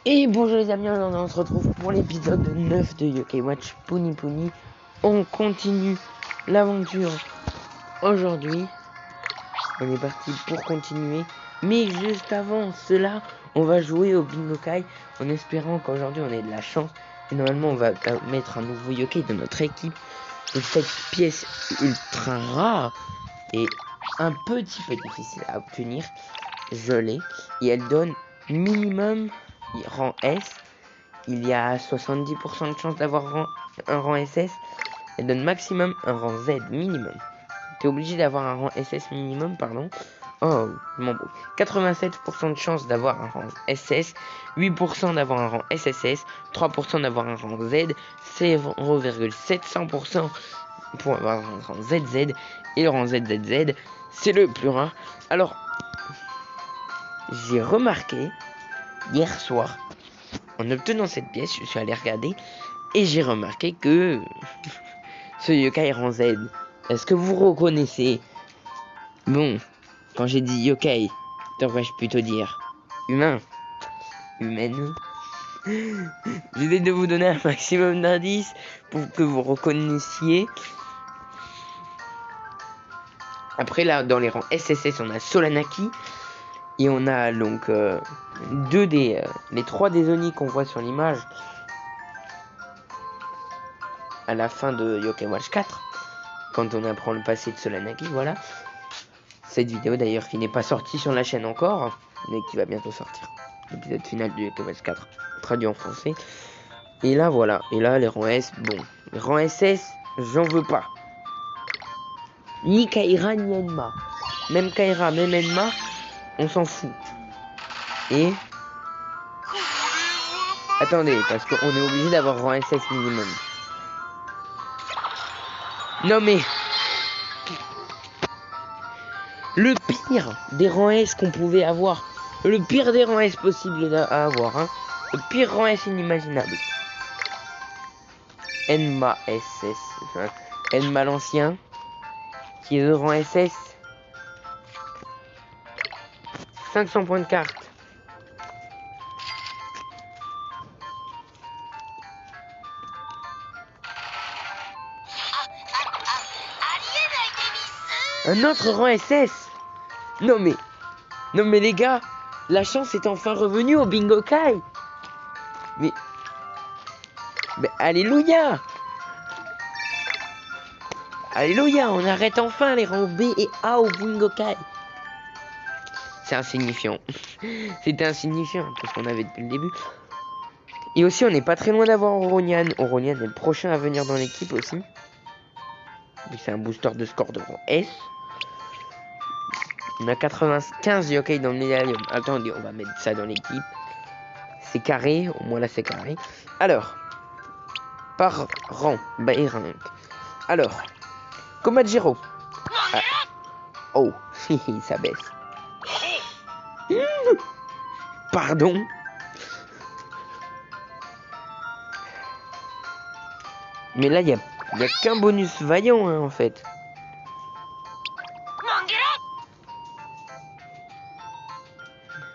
Et bonjour les amis, on se retrouve pour l'épisode 9 de Yokai Watch Pony Pony. On continue l'aventure aujourd'hui. On est parti pour continuer. Mais juste avant cela, on va jouer au Bingo Kai en espérant qu'aujourd'hui on ait de la chance. Et normalement on va mettre un nouveau Yokai dans notre équipe. Et cette pièce ultra rare et un petit peu difficile à obtenir. Je l'ai. Et elle donne minimum rang S. Il y a 70% de chance d'avoir un rang SS. Elle donne maximum un rang Z minimum. T'es obligé d'avoir un rang SS minimum, pardon. Oh, je m'embrouille. 87% de chance d'avoir un rang SS, 8% d'avoir un rang SSS, 3% d'avoir un rang Z, 0,700% pour avoir un rang ZZ. Et le rang ZZZ, c'est le plus rare. Alors, j'ai remarqué hier soir, en obtenant cette pièce, je suis allé regarder et j'ai remarqué que ce yokai rang Z. Est-ce que vous reconnaissez? Bon, quand j'ai dit yokai, devrais-je plutôt dire humain, humaine? J'essaie de vous donner un maximum d'indices pour que vous reconnaissiez. Après là, dans les rangs SSS, on a Solanaki et on a donc les trois des Oni qu'on voit sur l'image à la fin de Yokai Watch 4, quand on apprend le passé de Solanaki, voilà. Cette vidéo d'ailleurs qui n'est pas sortie sur la chaîne encore, mais qui va bientôt sortir. L'épisode final de Yokai Watch 4, traduit en français. Et là voilà, et là les rangs S, bon. Les rangs SS, j'en veux pas. Ni Kaira ni Enma. Même Kaira, même Enma, on s'en fout. Et... attendez, parce qu'on est obligé d'avoir rang SS minimum. Non mais... le pire des rangs S qu'on pouvait avoir. Le pire des rangs S possible à avoir. Hein. Le pire rang S inimaginable. Enma SS. Enfin, Enma l'ancien. Qui est de rang SS. 500 points de carte. Un autre rang SS. Non mais les gars, la chance est enfin revenue au Bingo Kai. Mais alléluia. Alléluia, on arrête enfin les rangs B et A au Bingo Kai. C'est insignifiant. C'était insignifiant parce qu'on avait depuis le début. Et aussi, on n'est pas très loin d'avoir Oronian. Oronian est le prochain à venir dans l'équipe aussi. C'est un booster de score de rang S. On a 95 yokai dans le médaillon. Attendez, on va mettre ça dans l'équipe. C'est carré, au moins là c'est carré. Alors, par rang, rank. Alors, Komajiro. Ah. Oh, ça baisse. Pardon. Mais là, il y a qu'un bonus vaillant, hein, en fait.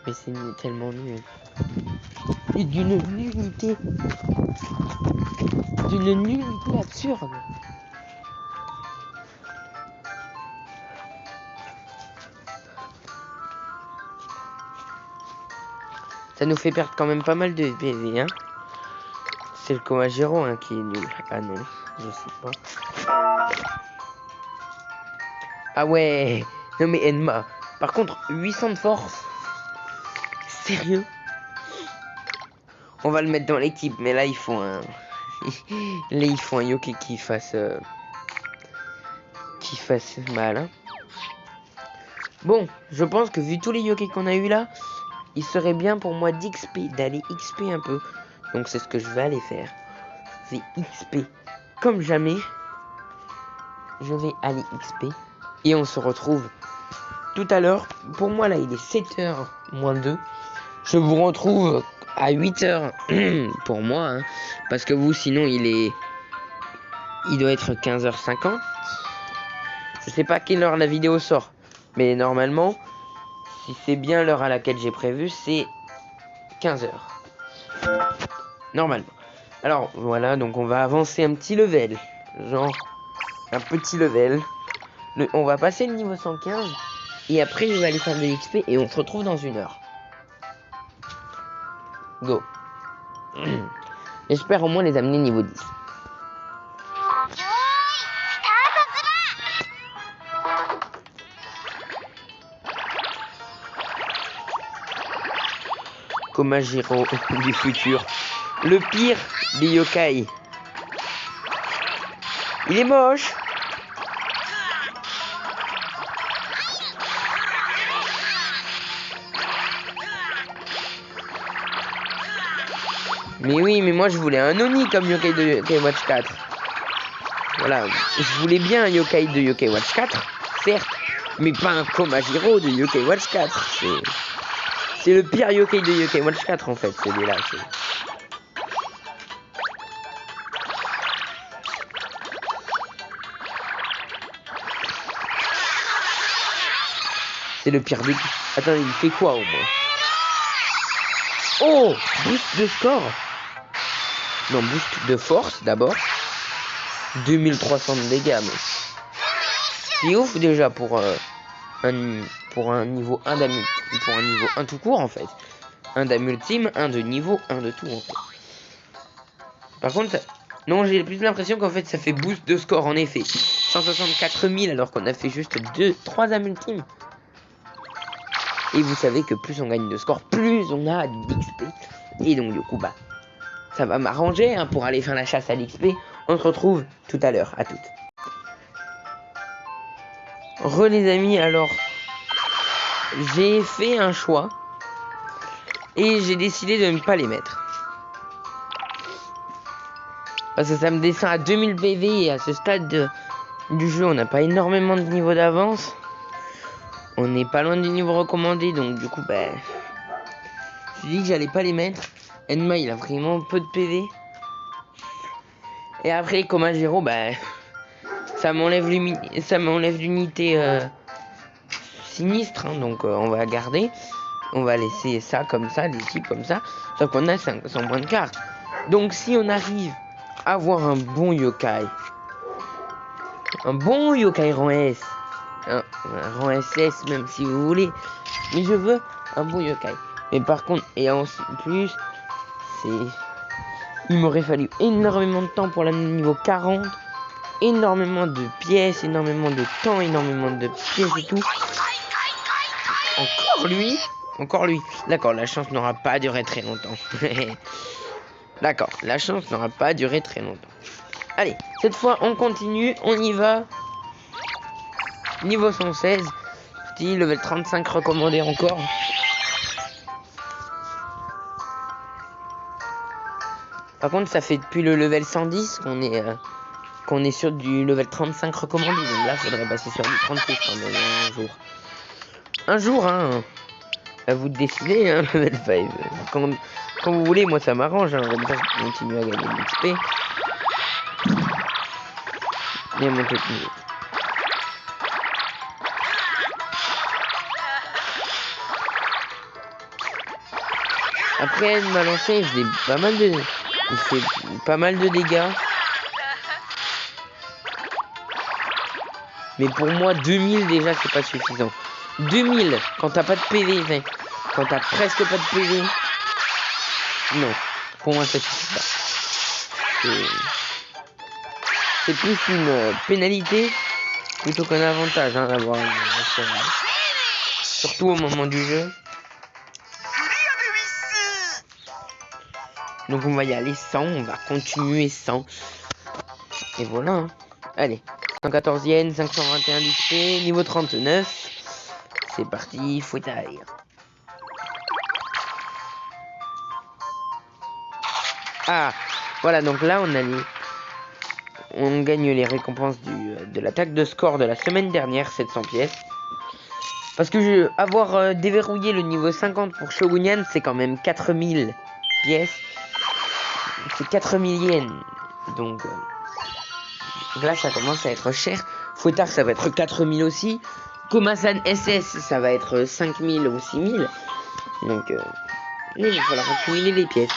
Mais c'est tellement nul. Et d'une nullité. D'une nullité absurde. Ça nous fait perdre quand même pas mal de PV, hein. C'est le Komajiro hein, qui est nul. Ah non, je sais pas. Ah ouais. Non mais Enma. Par contre, 800 de force. Sérieux? On va le mettre dans l'équipe, mais là il faut un... là il faut un yokai qui fasse mal. Hein. Bon, je pense que vu tous les yokais qu'on a eu là, il serait bien pour moi d'aller XP un peu. Donc c'est ce que je vais aller faire. C'est XP comme jamais. Je vais aller XP. Et on se retrouve tout à l'heure. Pour moi là il est 7h moins 2. Je vous retrouve à 8h pour moi. Hein, parce que vous sinon il doit être 15h50. Je sais pas à quelle heure la vidéo sort. Mais normalement, si c'est bien l'heure à laquelle j'ai prévu, c'est 15h. Normalement. Alors voilà, donc on va avancer un petit level. Genre un petit level. On va passer le niveau 115. Et après je vais aller faire de l'XP et on se retrouve dans 1 heure. Go. J'espère au moins les amener niveau 10. Komajiro du futur. Le pire des yokai. Il est moche. Mais oui, mais moi je voulais un Oni comme yokai de Yokai Watch 4. Voilà, je voulais bien un yokai de Yokai Watch 4, certes, mais pas un Komajiro de Yokai Watch 4. C'est le pire yokai de Yokai Watch 4 en fait, celui-là. C'est le pire des... Attends, il fait quoi au moins? Oh, boost de score. Non, boost de force d'abord. 2300 de dégâts, mais... C'est ouf déjà pour un niveau 1 d'amultime. Pour un niveau 1 tout court en fait. 1 d'amultime, 1 de niveau, 1 de tout en fait. Par contre, non, j'ai plus l'impression qu'en fait ça fait boost de score en effet. 164 000 alors qu'on a fait juste 3 amultimes. Et vous savez que plus on gagne de score, plus on a d'XP. Et donc du coup, bah, ça va m'arranger hein, pour aller faire la chasse à l'XP. On se retrouve tout à l'heure, à toutes. Les amis, alors, j'ai fait un choix. Et j'ai décidé de ne pas les mettre. Parce que ça me descend à 2000 PV et à ce stade du jeu, on n'a pas énormément de niveau d'avance. On n'est pas loin du niveau recommandé, donc du coup, bah... J'ai dit que j'allais pas les mettre. Enma, il a vraiment peu de PV. Et après, Komajiro, bah... Ça m'enlève l'unité sinistre, hein, donc on va garder. On va laisser ça comme ça, des types comme ça. Sauf qu'on a 500 points de carte. Donc si on arrive à avoir un bon yokai... Un bon yokai rang S... Un rang SS même si vous voulez, mais je veux un bon yokai. Mais par contre, et en plus, il m'aurait fallu énormément de temps pour l'amener niveau 40, énormément de pièces, énormément de temps, énormément de pièces et tout. Encore lui. D'accord, la chance n'aura pas duré très longtemps. D'accord, la chance n'aura pas duré très longtemps. Allez, cette fois on continue, on y va. Niveau 116, petit level 35 recommandé encore. Par contre, ça fait depuis le level 110 qu'on est sur du level 35 recommandé. Donc là, faudrait passer sur du 36 quand même un jour. Un jour, hein. À vous de décider, hein, level 5. Quand vous voulez, moi ça m'arrange. Hein, comme ça, je continue à gagner de l'XP. Et à monter de niveau. Après, elle m'a lancé, il fait pas mal de dégâts. Mais pour moi, 2000 déjà, c'est pas suffisant. 2000, quand t'as pas de PV, quand t'as presque pas de PV. Non, pour moi, ça suffit pas. C'est plus une pénalité plutôt qu'un avantage hein, d'avoir une surtout au moment du jeu. Donc on va y aller sans, on va continuer sans. Et voilà. Hein. Allez, 114 yens, 521 d'XP, niveau 39. C'est parti, fouettaille. Ah, voilà, donc là on gagne les récompenses de l'attaque de score de la semaine dernière, 700 pièces. Parce que avoir déverrouillé le niveau 50 pour Shogunyan, c'est quand même 4000 pièces. C'est 4000 yens. Donc là, ça commence à être cher. Fouettard, ça va être 4000 aussi. Komasan SS, ça va être 5000 ou 6000. Donc, il va falloir accumuler les pièces.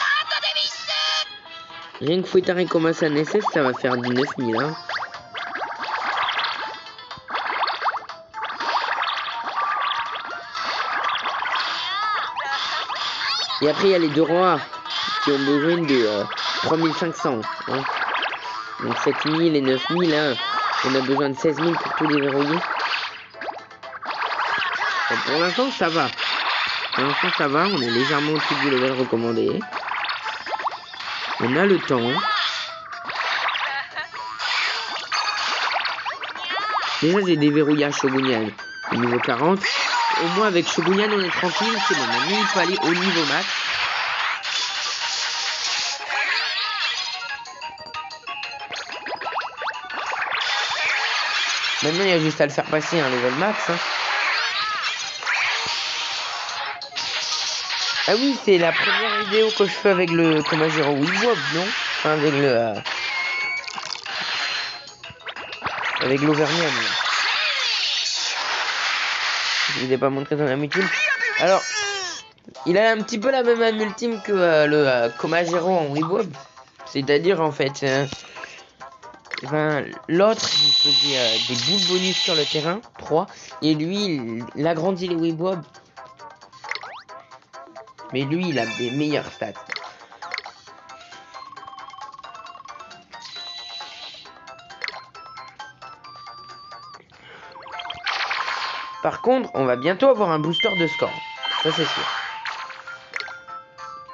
Rien que Fouettard et Komasan SS, ça va faire du 9000. Hein. Et après, il y a les deux rois qui ont besoin de 3500. Hein. Donc 7000 et 9000. Hein. On a besoin de 16 000 pour tout déverrouiller. Donc, pour l'instant, ça va. Pour l'instant, ça va. On est légèrement au-dessus du level recommandé. On a le temps. Déjà, j'ai déverrouillé à Shogunyan au niveau 40. Au moins, avec Shogunyan, on est tranquille. C'est bon. Maintenant, il faut aller au niveau max. Maintenant, il y a juste à le faire passer un level max. Hein. Ah oui, c'est la première vidéo que je fais avec le Komajiro Weebob, non? Enfin, avec le... avec l'Auvergnat. Je vous ai pas montré son âme ultime. Alors, il a un petit peu la même âme ultime que le Komajiro en Weebob. C'est-à-dire, en fait... l'autre, il faisait des boules bonus sur le terrain, 3. Et lui, il agrandit les Weebob. Mais lui, il a des meilleures stats. Par contre, on va bientôt avoir un booster de score. Ça, c'est sûr.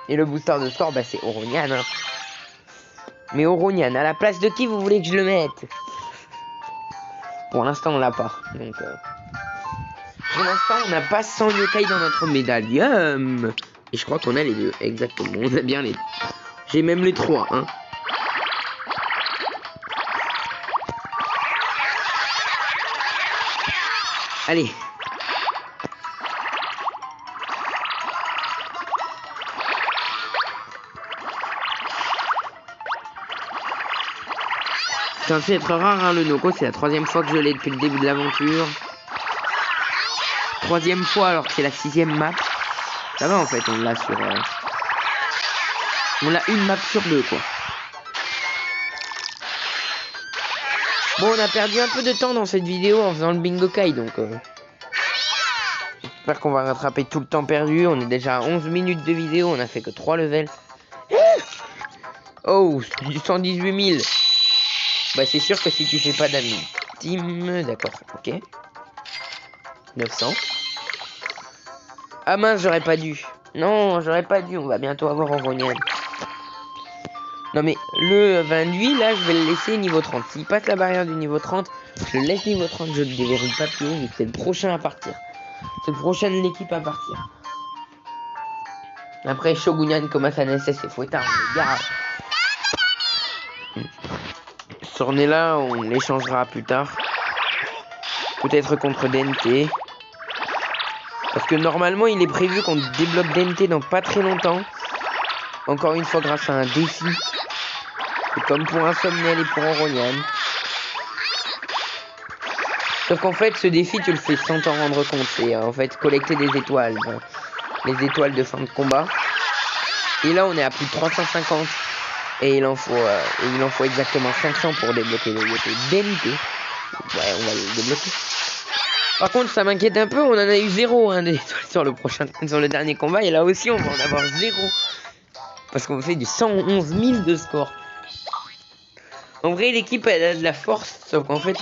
Et le booster de score, bah, c'est Oronian. Hein. Mais Oronian, à la place de qui vous voulez que je le mette? Pour l'instant, on l'a pas. Donc, pour l'instant, on n'a pas 100 yokai dans notre médaillum. Et je crois qu'on a les deux. Exactement. On a bien les deux. J'ai même les 3. Hein. Allez. C'est censé être rare, hein, le Noko. C'est la 3e fois que je l'ai depuis le début de l'aventure. 3e fois alors que c'est la 6e map. Ça va en fait, on l'a sur... on l'a une map sur 2 quoi. Bon, on a perdu un peu de temps dans cette vidéo en faisant le Bingo Kai, donc... j'espère qu'on va rattraper tout le temps perdu. On est déjà à 11 minutes de vidéo, on a fait que 3 levels. Oh, du 118 000. Bah c'est sûr que si tu fais pas d'amis. Team, d'accord, ok. 900. Ah mince, j'aurais pas dû. Non, j'aurais pas dû, on va bientôt avoir Oronian. Non mais le 28 là, je vais le laisser niveau 30. S'il passe la barrière du niveau 30, je le laisse niveau 30, je ne déverrouille pas plus haut, vu que c'est le prochain à partir. C'est le prochain de l'équipe à partir. Après Shogunyan, Komasan SS et Fouettard, les gars. Sornella, on l'échangera plus tard. Peut-être contre DNT. Parce que normalement, il est prévu qu'on débloque DNT dans pas très longtemps. Encore une fois, grâce à un défi. Et comme pour Insomniel et pour Oronian. Sauf qu'en fait, ce défi, tu le fais sans t'en rendre compte. C'est en fait collecter des étoiles. Les étoiles de fin de combat. Et là, on est à plus de 350. Et il en faut exactement 500 pour débloquer le DNT. Ouais, on va le débloquer. Par contre, ça m'inquiète un peu. On en a eu 0 hein, d'étoiles sur le dernier combat. Et là aussi, on va en avoir 0. Parce qu'on fait du 111 000 de score. En vrai, l'équipe, elle a de la force. Sauf qu'en fait,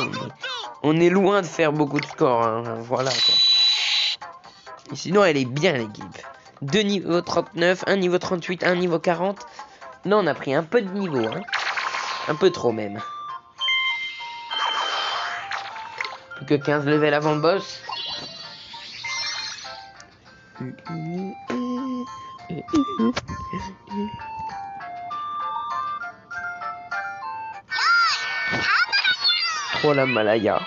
on est loin de faire beaucoup de score. Hein, voilà, quoi. Et sinon, elle est bien, l'équipe. 2 niveaux 39, un niveau 38, un niveau 40. Là, on a pris un peu de niveau. Hein. Un peu trop, même. Plus que 15 levels avant le boss. Oh la Malaya.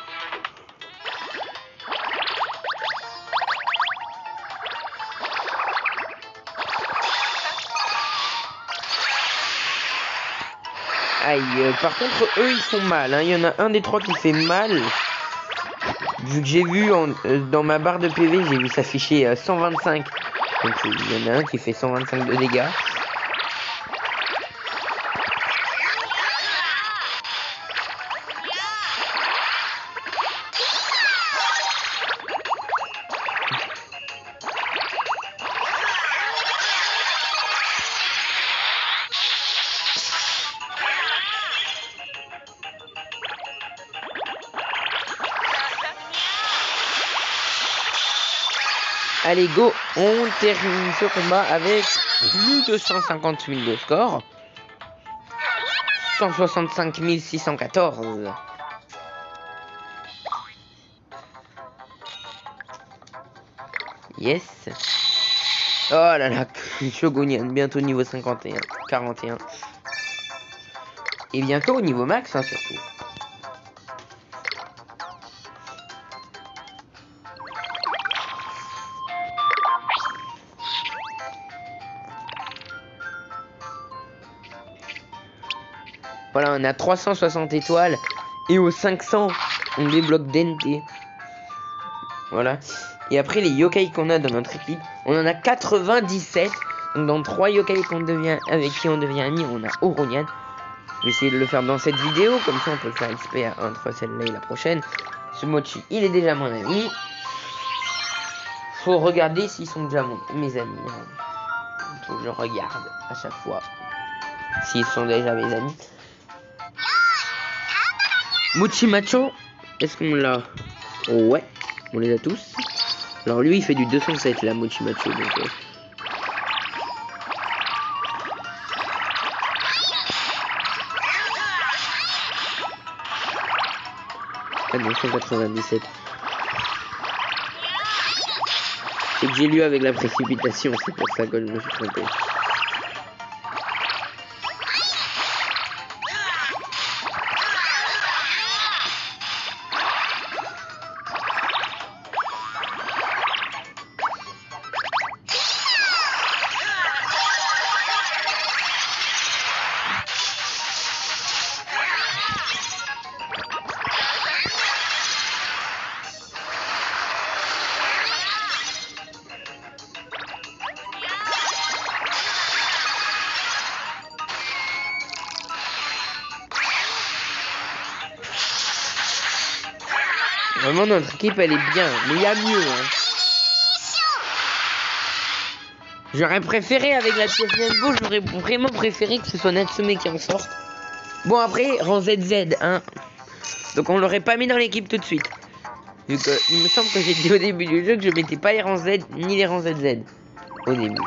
Aïe, par contre, eux, ils font mal. Hein. Il y en a un des 3 qui fait mal. Vu que j'ai vu dans ma barre de PV, j'ai vu s'afficher 125. Donc il y en a un qui fait 125 de dégâts. Allez, go. On termine ce combat avec plus de 150 000 de score. 165 614. Yes. Oh là là, Shogunyan, bientôt niveau 51, 41. Et bientôt au niveau max, hein, surtout. Voilà, on a 360 étoiles. Et aux 500, on débloque DNT. Voilà. Et après, les yokai qu'on a dans notre équipe, on en a 97. Donc, dans 3 yokai avec qui on devient ami, on a Oronian. Je vais essayer de le faire dans cette vidéo. Comme ça, on peut le faire XP entre celle-là et la prochaine. Ce Mochi, il est déjà mon ami. Faut regarder s'ils sont déjà mes amis. Faut que je regarde à chaque fois s'ils sont déjà mes amis. Mochi Macho, est-ce qu'on l'a? Ouais, on les a tous. Alors lui il fait du 207 là, Mochi Macho. Donc, Ah non, 197. C'est que j'ai lu avec la précipitation, c'est pour ça que je me suis trompé. Vraiment notre équipe elle est bien, mais il y a mieux. Hein. J'aurais préféré avec la pièce Nembo, j'aurais vraiment préféré que ce soit Natsume qui en sorte. Bon après, rang ZZ, hein. Donc on l'aurait pas mis dans l'équipe tout de suite. Vu que il me semble que j'ai dit au début du jeu que je mettais pas les rangs Z ni les rangs ZZ. Au début.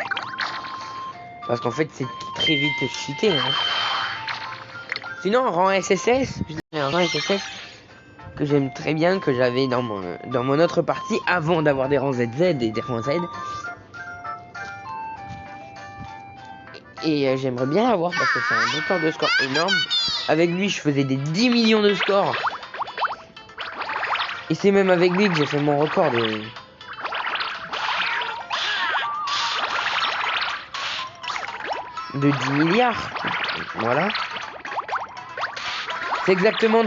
Parce qu'en fait c'est très vite cheaté. Hein. Sinon rang SSS, un rang SSS que j'aime très bien, que j'avais dans mon autre partie avant d'avoir des rangs ZZ et des rangs Z. Et j'aimerais bien l'avoir parce que c'est un bouton de score énorme. Avec lui je faisais des 10 millions de scores. Et c'est même avec lui que j'ai fait mon record de 10 milliards. Voilà. C'est exactement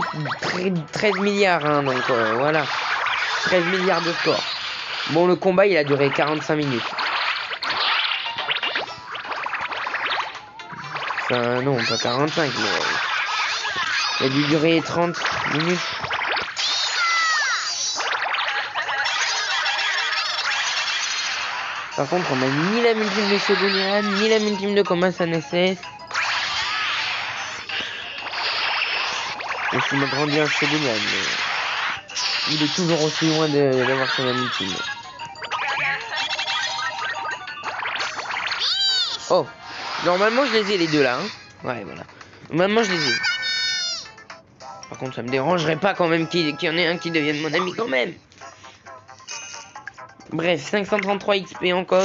13 milliards, hein, donc voilà. 13 milliards de scores. Bon, le combat, il a duré 45 minutes. Enfin, non, pas 45, mais... il a dû durer 30 minutes. Par contre, on a ni la multime de Shogunyan, ni la multime de Komasan SS. Et c'est m'a grandi un Shogunyan, mais il est toujours aussi loin d'avoir son ultime. Oh, normalement je les ai les deux là. Hein. Ouais, voilà. Normalement je les ai. Par contre, ça me dérangerait pas quand même qu'il y en ait un qui devienne mon ami quand même. Bref, 533 XP encore.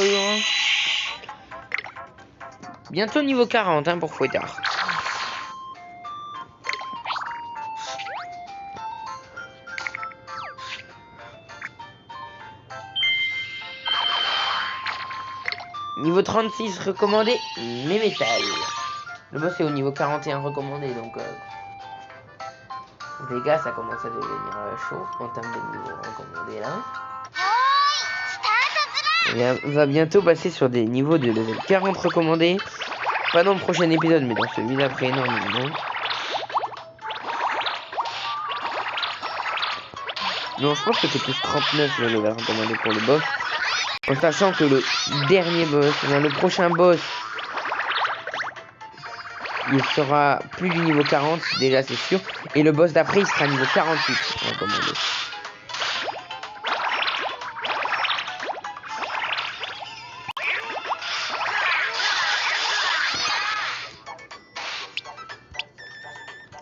Bientôt niveau 40 hein, pour Fouettard. Niveau 36 recommandé, les métals. Le boss est au niveau 41 recommandé, donc les gars, ça commence à devenir chaud en termes de niveau recommandé là. On va bientôt passer sur des niveaux de level 40 recommandés. Pas dans le prochain épisode, mais dans celui d'après, normalement. Non, je pense que c'est plus 39 le level recommandé pour le boss. En sachant que le dernier boss, le prochain boss, il sera plus du niveau 40, déjà c'est sûr. Et le boss d'après, il sera niveau 48 recommandé.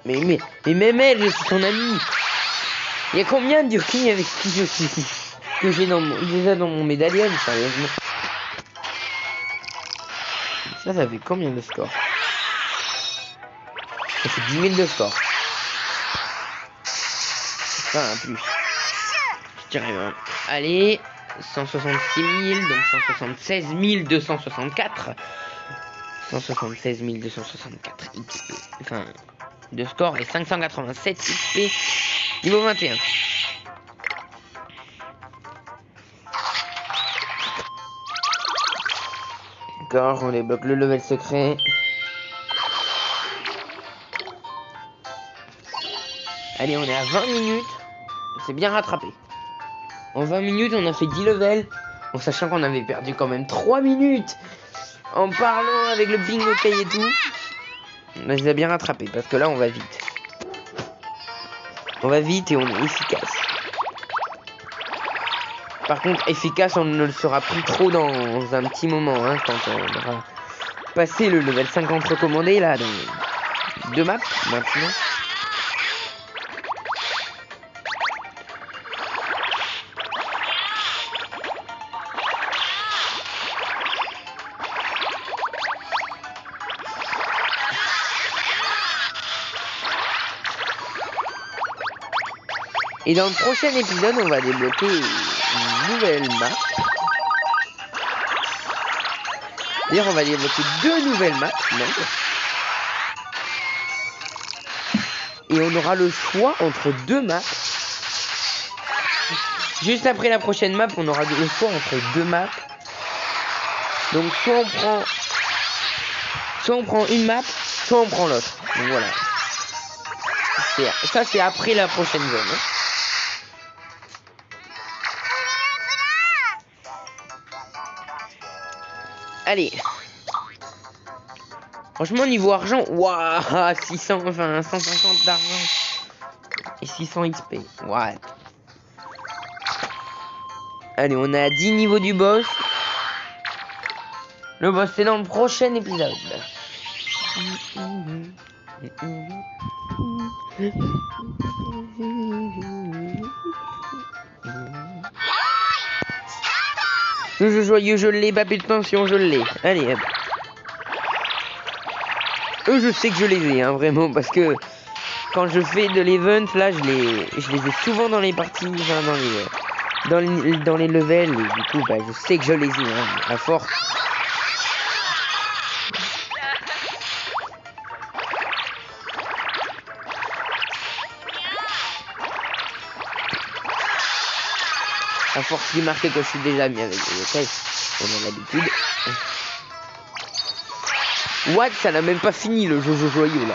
Mais même elle, je suis son ami. Il y a combien de yokai avec qui je suis que j'ai déjà dans mon médaillon, sérieusement. Ça fait combien de score? Ça fait 10 000 de score. Enfin, plus. Je dirais, allez, 166 000, donc 176 264. 176 264 XP. Enfin, de score et 587 XP. Niveau 21. D'accord, on débloque le level secret. Allez, on est à 20 minutes. On s'est bien rattrapé. En 20 minutes, on a fait 10 levels. En sachant qu'on avait perdu quand même 3 minutes. En parlant avec le bingo pay et tout. On les a bien rattrapés parce que là, on va vite. On va vite et on est efficace. Par contre, efficace, on ne le sera plus trop dans un petit moment, hein, quand on aura passé le level 50 recommandé, là, dans 2 maps, maintenant. Et dans le prochain épisode, on va débloquer une nouvelle map. D'ailleurs, on va débloquer 2 nouvelles maps, même. Et on aura le choix entre 2 maps. Juste après la prochaine map, on aura le choix entre 2 maps. Donc, soit on prend une map, soit on prend l'autre. Donc voilà. Ça, c'est après la prochaine zone. Hein. Allez. Franchement, niveau argent, waouh, 600, enfin 150 d'argent. Et 600 XP. What? Allez, on est à 10 niveaux du boss. Le boss, c'est dans le prochain épisode. Le jeu joyeux, je l'ai. Pas plus de tension, je l'ai. Allez, hop. Eux, je sais que je les ai, hein, vraiment, parce que quand je fais de l'event, là, je les ai souvent dans les parties, enfin, dans les levels, et du coup, bah, je sais que je les ai, hein, à force. À force de marquer que je suis déjà mis avec les yokai, on a l'habitude. What? Ça n'a même pas fini le jeu joyeux là.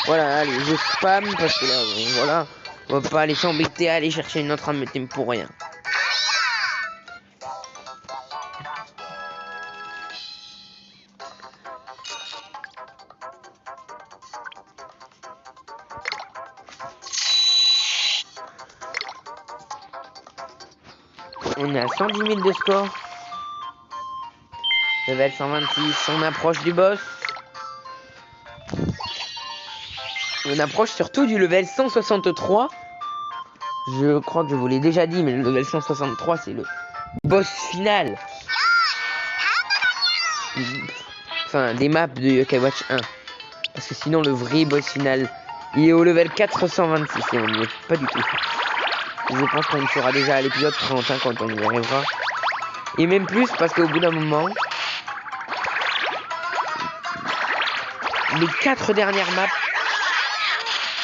Voilà, allez, je spam parce que là, voilà, on va pas aller s'embêter à aller chercher une autre arme team pour rien. On est à 110 000 de score. Level 126, on approche du boss. On approche surtout du level 163. Je crois que je vous l'ai déjà dit, mais le level 163, c'est le boss final. Enfin, des maps de Yokai Watch 1. Parce que sinon, le vrai boss final, il est au level 426 et on n'y est pas du tout. Je pense qu'on le fera déjà à l'épisode 31 quand on y arrivera. Et même plus parce qu'au bout d'un moment, les 4 dernières maps,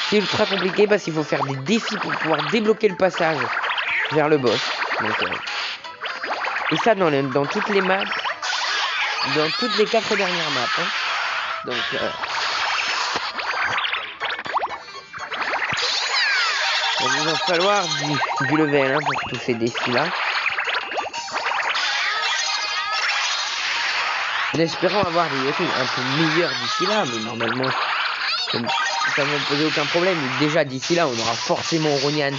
c'est ultra compliqué parce qu'il faut faire des défis pour pouvoir débloquer le passage vers le boss. Donc, et ça dans toutes les maps, dans toutes les 4 dernières maps. Hein. Donc, il va falloir du level, hein, pour tous ces défis-là. En espérant avoir des yokai un peu meilleurs d'ici là, mais normalement, ça ne va poser aucun problème. Et déjà d'ici là, on aura forcément Ronian.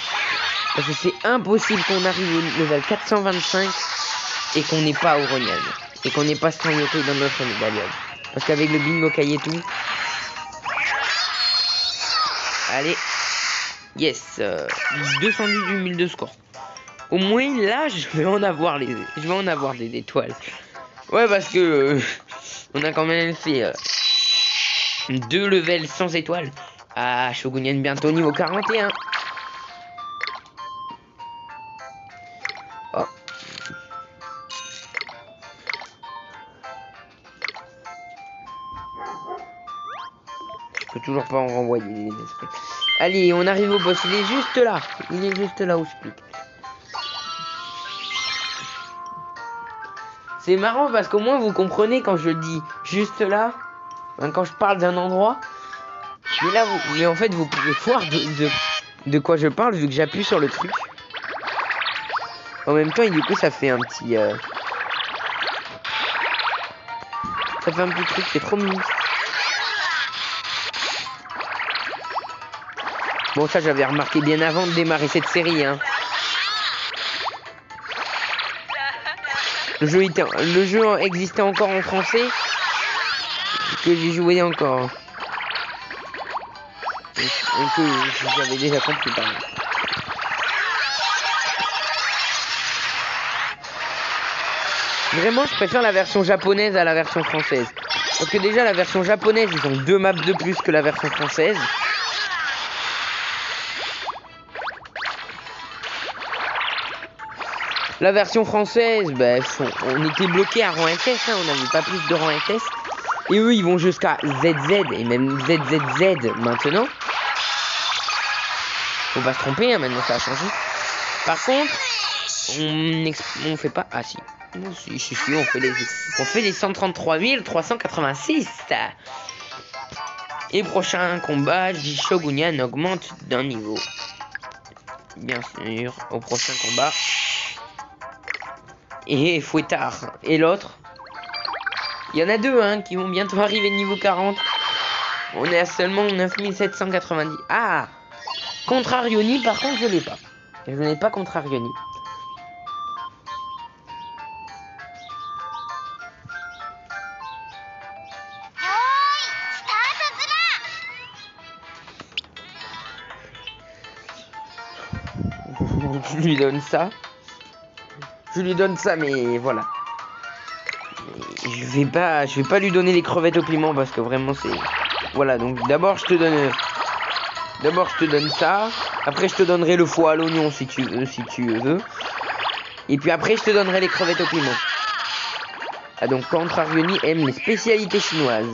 Parce que c'est impossible qu'on arrive au level 425 et qu'on n'ait pas Ronian. Et qu'on n'ait pas 100 yokai dans notre médaillon. Parce qu'avec le bingo Kayetu. Allez. Yes. 210 du 1000 de score. Au moins là, je vais en avoir des étoiles. Ouais, parce que on a quand même fait 2 levels sans étoiles. Ah, Shogunyan bientôt niveau 41. Oh. Je peux toujours pas en renvoyer les esprits. Allez, on arrive au boss. Il est juste là. Il est juste là où je clique. C'est marrant parce qu'au moins vous comprenez quand je dis juste là, hein, quand je parle d'un endroit. Mais là, mais en fait, vous pouvez voir de quoi je parle vu que j'appuie sur le truc. En même temps, et du coup, ça fait un petit... Ça fait un petit truc, c'est trop mignon. Bon, ça, j'avais remarqué bien avant de démarrer cette série, hein. Le jeu existait encore en français, que j'ai joué encore. Et que j'avais déjà compris, pardon. Vraiment, je préfère la version japonaise à la version française. Parce que déjà, la version japonaise, ils ont 2 maps de plus que la version française. La version française, bah, on était bloqué à rang SS, hein, on n'avait pas plus de rang SS. Et eux, ils vont jusqu'à ZZ et même ZZZ maintenant. Faut pas se tromper, hein, maintenant ça a changé. Par contre, on fait pas... Ah si. Si, on fait les 133 386. Et prochain combat, Shogunyan augmente d'un niveau. Bien sûr, au prochain combat. Et Fouettard. Et l'autre. Il y en a 2 hein, qui vont bientôt arriver niveau 40. On est à seulement 9790. Ah, Contrarioni, par contre, je l'ai pas. Je n'ai pas Contrarioni. Je lui donne ça. Mais voilà. Je vais pas lui donner les crevettes au piment parce que vraiment c'est... Voilà, donc d'abord je te donne ça. Après je te donnerai le foie à l'oignon si tu veux. Et puis après je te donnerai les crevettes au piment. Ah donc Contrarioni aime les spécialités chinoises.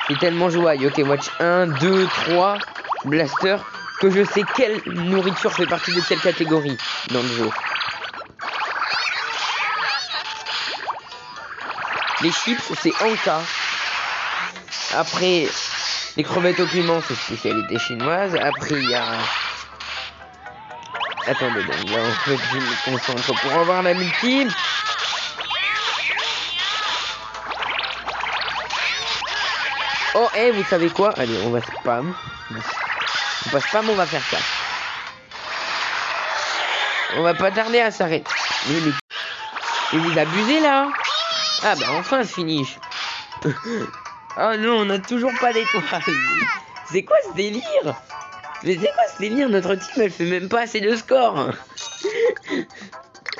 C'est tellement joué à Yokai Watch 1, 2, 3, Blaster, que je sais quelle nourriture fait partie de quelle catégorie dans le jeu. Les chips, c'est Anka. Après, les crevettes au piment, c'est spécialité chinoise. Après, il y a... Attendez, donc là, en fait, je me concentre pour avoir la multi. Oh, et vous savez quoi? Allez, on va spam. On va spam, on va faire ça. On va pas tarder à s'arrêter. Mais vous abusez, là? Ah bah enfin ce finish. Oh non, on n'a toujours pas d'étoile. C'est quoi ce délire? Mais c'est quoi ce délire? Notre team elle fait même pas assez de score.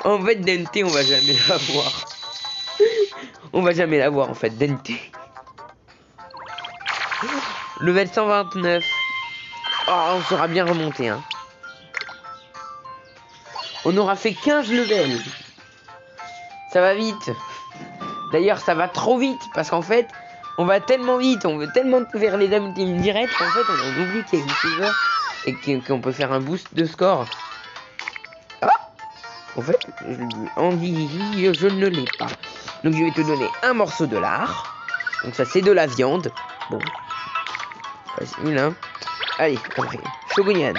En fait Dente on va jamais l'avoir. On va jamais l'avoir en fait Dente. Level 129. Oh on sera bien remonté hein. On aura fait 15 levels. Ça va vite. D'ailleurs, ça va trop vite parce qu'en fait, on va tellement vite, on veut tellement faire les dames team direct qu'en fait, on oublie qu'il y a une silver et qu'on peut faire un boost de score. Ah, en fait, je ne l'ai pas. Donc, je vais te donner un morceau de lard. Donc, ça, c'est de la viande. Bon, facile, hein. Allez, après, Shogunyan.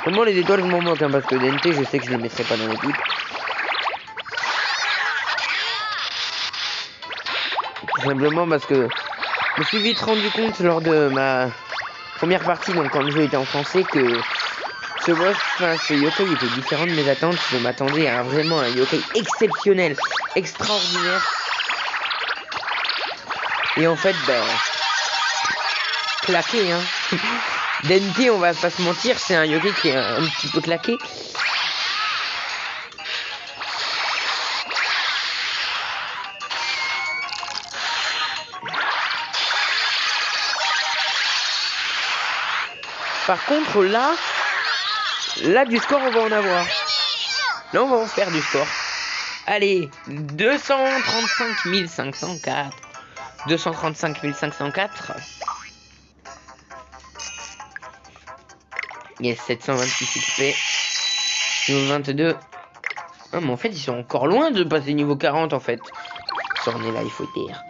Vraiment, les étoiles m'en manquent hein, parce que DNT, je sais que je le mettrai pas dans l'équipe. Simplement parce que je me suis vite rendu compte lors de ma première partie, donc quand le jeu était en français, que Ce boss, enfin ce yokai était différent de mes attentes. Je m'attendais à vraiment un yokai exceptionnel, extraordinaire. Et en fait, ben, claqué, hein. Dente, on va pas se mentir, c'est un yokai qui est un petit peu claqué. Par contre, là du score, on va en avoir. Là, on va en faire du score. Allez, 235 504. 235 504. Yes, 726 XP. Niveau 22. Ah, mais en fait, ils sont encore loin de passer niveau 40, en fait. Ça en est là, il faut dire.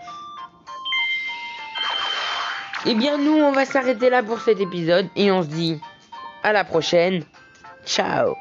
Eh bien, nous, on va s'arrêter là pour cet épisode. Et on se dit à la prochaine. Ciao.